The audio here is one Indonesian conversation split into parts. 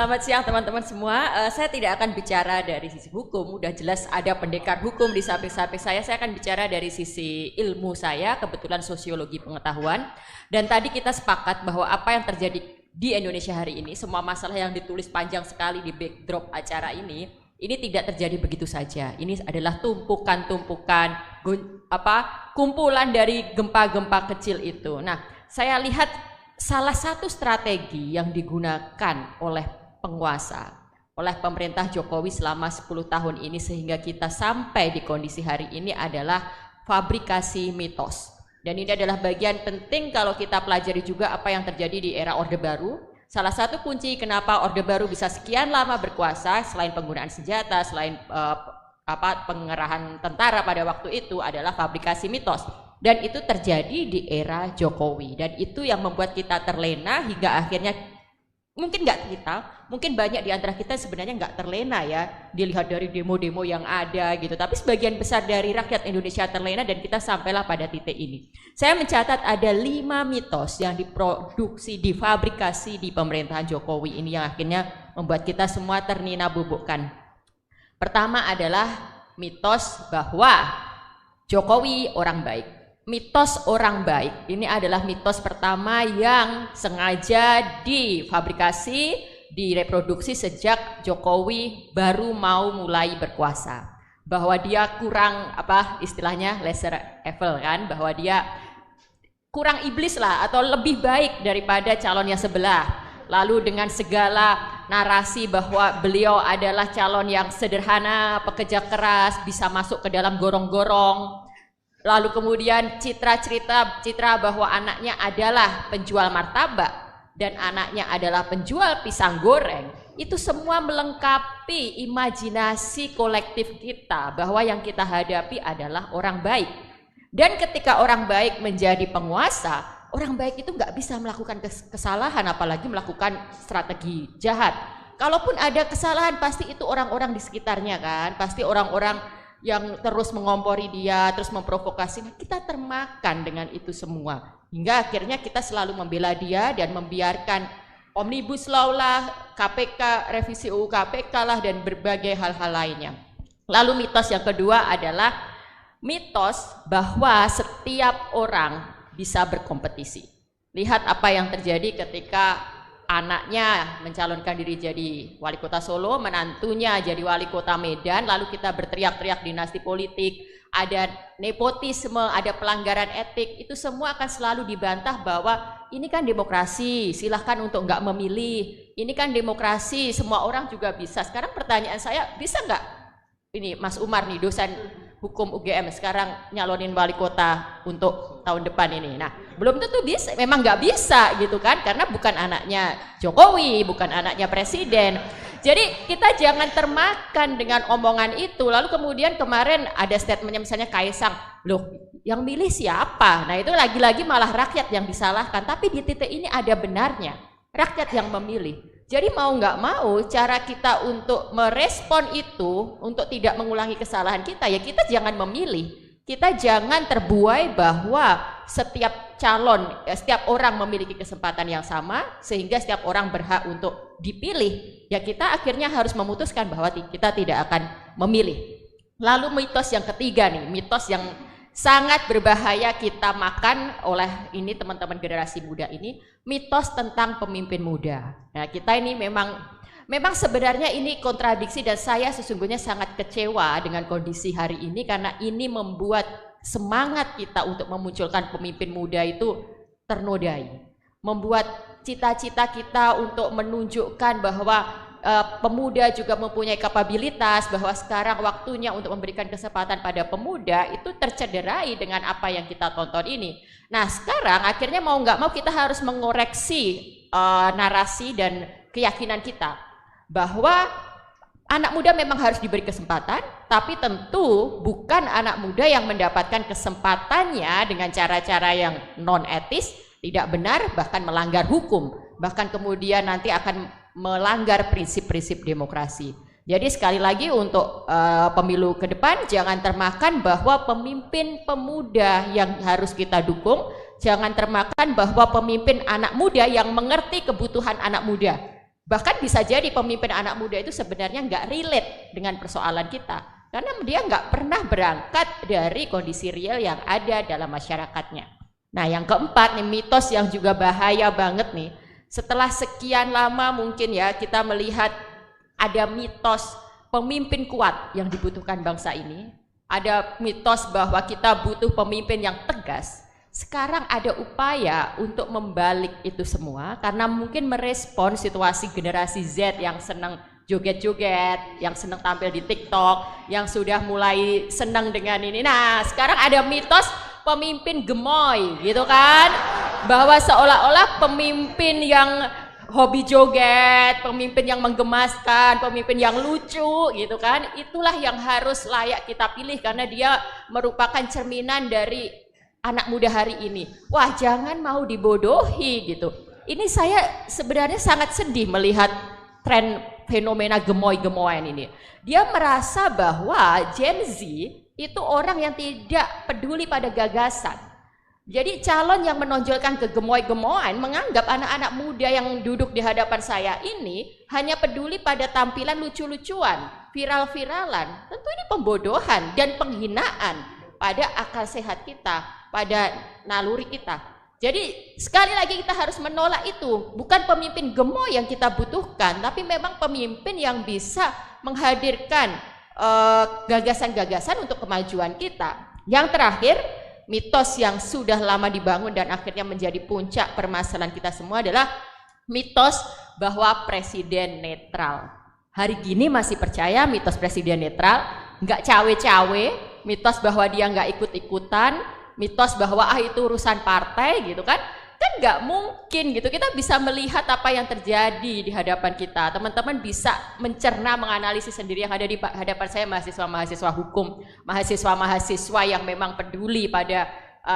Selamat siang teman-teman semua. Saya tidak akan bicara dari sisi hukum, udah jelas ada pendekar hukum di samping-samping saya. Saya akan bicara dari sisi ilmu saya, kebetulan sosiologi pengetahuan. Dan tadi kita sepakat bahwa apa yang terjadi di Indonesia hari ini, semua masalah yang ditulis panjang sekali di backdrop acara ini tidak terjadi begitu saja. Ini adalah tumpukan-tumpukan kumpulan dari gempa-gempa kecil itu. Nah, saya lihat salah satu strategi yang digunakan oleh penguasa, oleh pemerintah Jokowi selama 10 tahun ini sehingga kita sampai di kondisi hari ini adalah fabrikasi mitos. Dan ini adalah bagian penting kalau kita pelajari juga apa yang terjadi di era Orde Baru. Salah satu kunci kenapa Orde Baru bisa sekian lama berkuasa selain penggunaan senjata, selain pengerahan tentara pada waktu itu adalah fabrikasi mitos. Dan itu terjadi di era Jokowi, dan itu yang membuat kita terlena hingga akhirnya mungkin banyak di antara kita sebenarnya nggak terlena ya, dilihat dari demo-demo yang ada gitu, tapi sebagian besar dari rakyat Indonesia terlena dan kita sampailah pada titik ini. Saya mencatat ada 5 mitos yang diproduksi, difabrikasi di pemerintahan Jokowi ini yang akhirnya membuat kita semua ternina bubukkan. Pertama adalah mitos bahwa Jokowi orang baik. Mitos orang baik ini adalah mitos pertama yang sengaja difabrikasi, direproduksi sejak Jokowi baru mau mulai berkuasa. Bahwa dia kurang istilahnya lesser evil kan, bahwa dia kurang iblis lah atau lebih baik daripada calonnya sebelah. Lalu dengan segala narasi bahwa beliau adalah calon yang sederhana, pekerja keras, bisa masuk ke dalam gorong-gorong. Lalu kemudian citra bahwa anaknya adalah penjual martabak dan anaknya adalah penjual pisang goreng. Itu semua melengkapi imajinasi kolektif kita bahwa yang kita hadapi adalah orang baik. Dan ketika orang baik menjadi penguasa, orang baik itu nggak bisa melakukan kesalahan, apalagi melakukan strategi jahat. Kalaupun ada kesalahan, pasti itu orang-orang di sekitarnya kan, pasti orang-orang yang terus mengompori dia, terus memprovokasi. Kita termakan dengan itu semua. Hingga akhirnya kita selalu membela dia dan membiarkan Omnibus Law lah, KPK, revisi UU KPK lah, dan berbagai hal-hal lainnya. Lalu mitos yang kedua adalah mitos bahwa setiap orang bisa berkompetisi. Lihat apa yang terjadi ketika anaknya mencalonkan diri jadi wali kota Solo, menantunya jadi wali kota Medan, lalu kita berteriak-teriak dinasti politik, ada nepotisme, ada pelanggaran etik. Itu semua akan selalu dibantah bahwa ini kan demokrasi, silahkan untuk nggak memilih, ini kan demokrasi, semua orang juga bisa. Sekarang pertanyaan saya, bisa nggak ini Mas Umar nih, dosen hukum UGM, sekarang nyalonin wali kota untuk tahun depan ini? Nah, belum tentu bisa, memang nggak bisa gitu kan, karena bukan anaknya Jokowi, bukan anaknya presiden. Jadi kita jangan termakan dengan omongan itu. Lalu kemudian kemarin ada statementnya misalnya Kaisang, loh yang milih siapa? Nah itu lagi-lagi malah rakyat yang disalahkan, tapi di titik ini ada benarnya, rakyat yang memilih. Jadi mau nggak mau cara kita untuk merespon itu, untuk tidak mengulangi kesalahan kita, ya kita jangan memilih. Kita jangan terbuai bahwa setiap calon, setiap orang memiliki kesempatan yang sama sehingga setiap orang berhak untuk dipilih. Ya kita akhirnya harus memutuskan bahwa kita tidak akan memilih. Lalu mitos yang ketiga nih, mitos yang sangat berbahaya kita makan oleh ini teman-teman generasi muda ini, mitos tentang pemimpin muda. Nah kita ini memang sebenarnya ini kontradiksi, dan saya sesungguhnya sangat kecewa dengan kondisi hari ini karena ini membuat semangat kita untuk memunculkan pemimpin muda itu ternodai. Membuat cita-cita kita untuk menunjukkan bahwa pemuda juga mempunyai kapabilitas, bahwa sekarang waktunya untuk memberikan kesempatan pada pemuda itu tercederai dengan apa yang kita tonton ini. Nah sekarang akhirnya mau nggak mau kita harus mengoreksi narasi dan keyakinan kita bahwa anak muda memang harus diberi kesempatan, tapi tentu bukan anak muda yang mendapatkan kesempatannya dengan cara-cara yang non etis, tidak benar, bahkan melanggar hukum, bahkan kemudian nanti akan melanggar prinsip-prinsip demokrasi. Jadi sekali lagi untuk pemilu ke depan jangan termakan bahwa pemimpin pemuda yang harus kita dukung, jangan termakan bahwa pemimpin anak muda yang mengerti kebutuhan anak muda. Bahkan bisa jadi pemimpin anak muda itu sebenarnya nggak relate dengan persoalan kita. Karena dia nggak pernah berangkat dari kondisi real yang ada dalam masyarakatnya. Nah yang keempat nih, mitos yang juga bahaya banget nih. Setelah sekian lama mungkin ya kita melihat ada mitos pemimpin kuat yang dibutuhkan bangsa ini. Ada mitos bahwa kita butuh pemimpin yang tegas. Sekarang ada upaya untuk membalik itu semua karena mungkin merespon situasi generasi Z yang senang joget-joget, yang senang tampil di TikTok, yang sudah mulai senang dengan ini. Nah, sekarang ada mitos pemimpin gemoy gitu kan, bahwa seolah-olah pemimpin yang hobi joget, pemimpin yang menggemaskan, pemimpin yang lucu gitu kan, itulah yang harus layak kita pilih karena dia merupakan cerminan dari anak muda hari ini. Wah, jangan mau dibodohi gitu. Ini saya sebenarnya sangat sedih melihat tren fenomena gemoy-gemoyan ini. Dia merasa bahwa Gen Z itu orang yang tidak peduli pada gagasan. Jadi calon yang menonjolkan kegemoy-gemoyan menganggap anak-anak muda yang duduk di hadapan saya ini hanya peduli pada tampilan lucu-lucuan, viral-viralan. Tentu ini pembodohan dan penghinaan pada akal sehat kita, pada naluri kita. Jadi sekali lagi kita harus menolak itu. Bukan pemimpin gemoy yang kita butuhkan, tapi memang pemimpin yang bisa menghadirkan gagasan-gagasan untuk kemajuan kita. Yang terakhir, mitos yang sudah lama dibangun dan akhirnya menjadi puncak permasalahan kita semua adalah mitos bahwa presiden netral. Hari gini masih percaya mitos presiden netral, nggak cawe-cawe, mitos bahwa dia nggak ikut-ikutan, mitos bahwa itu urusan partai gitu kan nggak mungkin gitu. Kita bisa melihat apa yang terjadi di hadapan kita. Teman-teman bisa mencerna, menganalisis sendiri. Yang ada di hadapan saya mahasiswa-mahasiswa hukum, mahasiswa-mahasiswa yang memang peduli pada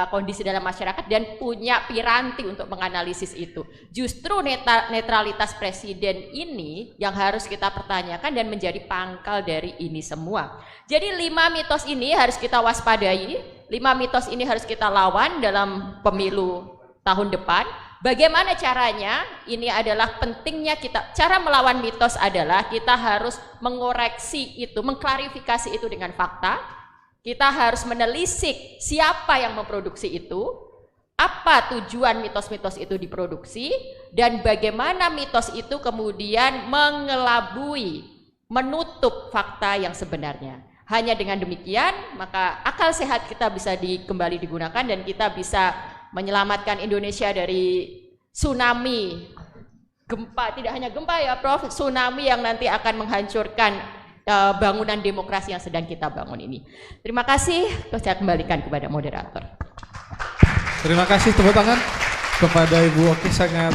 kondisi dalam masyarakat dan punya piranti untuk menganalisis itu. Justru netralitas presiden ini yang harus kita pertanyakan dan menjadi pangkal dari ini semua. Jadi 5 mitos ini harus kita waspadai, 5 mitos ini harus kita lawan dalam pemilu tahun depan. Bagaimana caranya? Ini adalah pentingnya kita. Cara melawan mitos adalah kita harus mengoreksi itu, mengklarifikasi itu dengan fakta. Kita harus menelisik siapa yang memproduksi itu, apa tujuan mitos-mitos itu diproduksi, dan bagaimana mitos itu kemudian mengelabui, menutup fakta yang sebenarnya. Hanya dengan demikian, maka akal sehat kita bisa kembali digunakan dan kita bisa menyelamatkan Indonesia dari tsunami gempa, tidak hanya gempa ya Prof, tsunami yang nanti akan menghancurkan bangunan demokrasi yang sedang kita bangun ini. Terima kasih, saya kembalikan kepada moderator. Terima kasih, tepuk tangan kepada Ibu Oki, sangat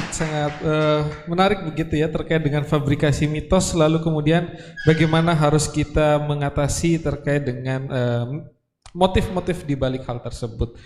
menarik begitu ya terkait dengan fabrikasi mitos, lalu kemudian bagaimana harus kita mengatasi terkait dengan motif-motif di balik hal tersebut.